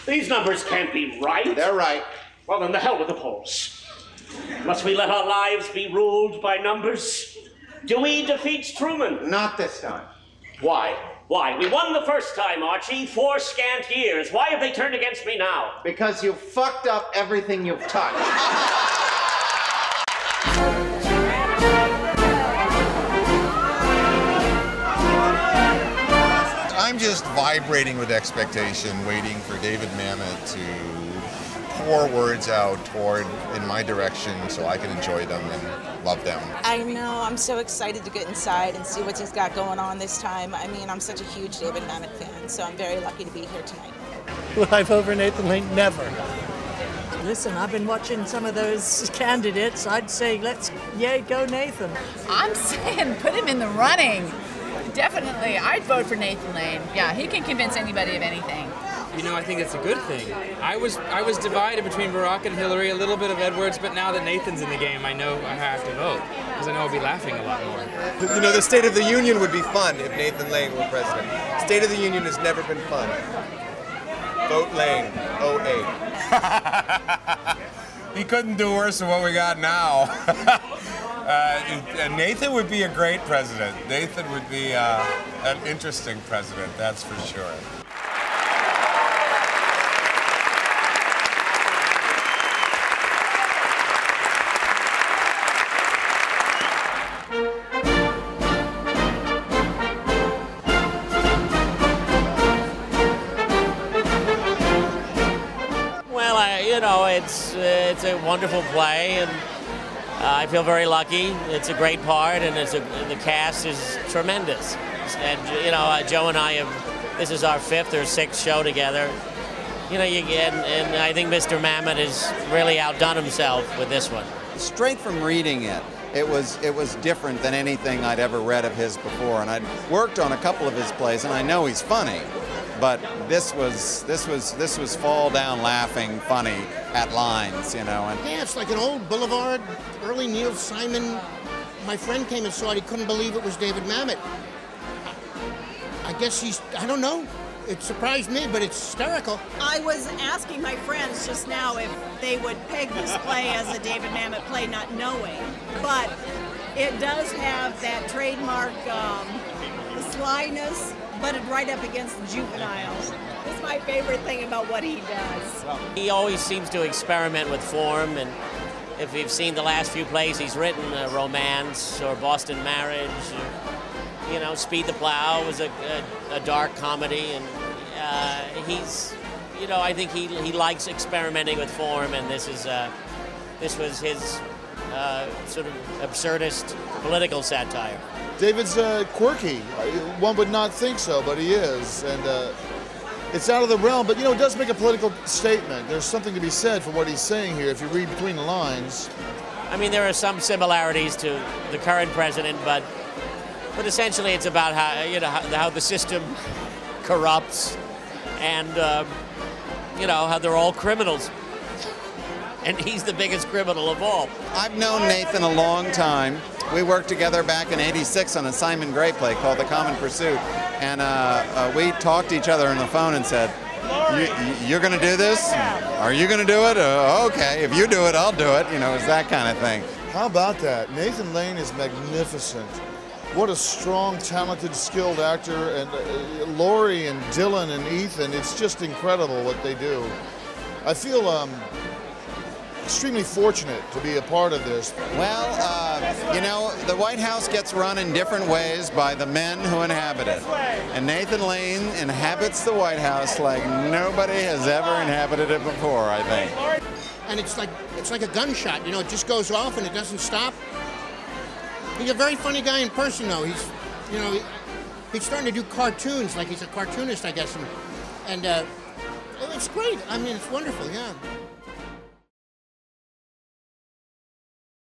These numbers can't be right. They're right. Well, then the hell with the polls. Must we let our lives be ruled by numbers? Dewey defeats Truman. Not this time. Why? Why? We won the first time, Archie. 4 scant years. Why have they turned against me now? Because you fucked up everything you've touched. I'm just vibrating with expectation, waiting for David Mamet to pour words out in my direction so I can enjoy them and love them. I know, I'm so excited to get inside and see what he's got going on this time. I mean, I'm such a huge David Mamet fan, so I'm very lucky to be here tonight. Live over Nathan Lane, never. Listen, I've been watching some of those candidates. I'd say yay, go Nathan. I'm saying put him in the running. Definitely, I'd vote for Nathan Lane. Yeah, he can convince anybody of anything. You know, I think it's a good thing. I was divided between Barack and Hillary, a little bit of Edwards, but now that Nathan's in the game, I know I have to vote, because I know I'll be laughing a lot more. You know, the State of the Union would be fun if Nathan Lane were president. State of the Union has never been fun. Vote Lane, 08. He couldn't do worse than what we got now. Nathan would be a great president. Nathan would be an interesting president, that's for sure. It's a wonderful play, and I feel very lucky. It's a great part, and the cast is tremendous. And Joe and I this is our 5th or 6th show together. And I think Mr. Mamet has really outdone himself with this one. Straight from reading it, it was different than anything I'd ever read of his before, and I'd worked on a couple of his plays, and I know he's funny. But this was fall down laughing funny at lines, And yeah, it's like an old Boulevard, early Neil Simon. My friend came and saw it. He couldn't believe it was David Mamet. I guess I don't know. It surprised me, but it's hysterical. I was asking my friends just now if they would peg this play as a David Mamet play, not knowing. But it does have that trademark, the slyness, butted right up against the juveniles. It's my favorite thing about what he does. He always seems to experiment with form, and if you've seen the last few plays he's written, Romance or Boston Marriage, or, Speed the Plow was a dark comedy, and I think he likes experimenting with form, and this was his sort of absurdist political satire. David's quirky. One would not think so, but he is. And it's out of the realm, but it does make a political statement. There's something to be said for what he's saying here if you read between the lines. I mean, there are some similarities to the current president, but essentially it's about how the system corrupts and how they're all criminals. And he's the biggest criminal of all. I've known Nathan a long time. We worked together back in '86 on a Simon Gray play called The Common Pursuit. And we talked to each other on the phone and said, you're going to do this? Are you going to do it? Okay, if you do it, I'll do it. It's that kind of thing. How about that? Nathan Lane is magnificent. What a strong, talented, skilled actor. And Laurie and Dylan and Ethan, it's just incredible what they do. I feel extremely fortunate to be a part of this. Well, the White House gets run in different ways by the men who inhabit it. And Nathan Lane inhabits the White House like nobody has ever inhabited it before, I think. And it's like a gunshot, it just goes off and it doesn't stop. He's a very funny guy in person, though. He's starting to do cartoons, like he's a cartoonist, I guess. And it's great. I mean, it's wonderful, yeah.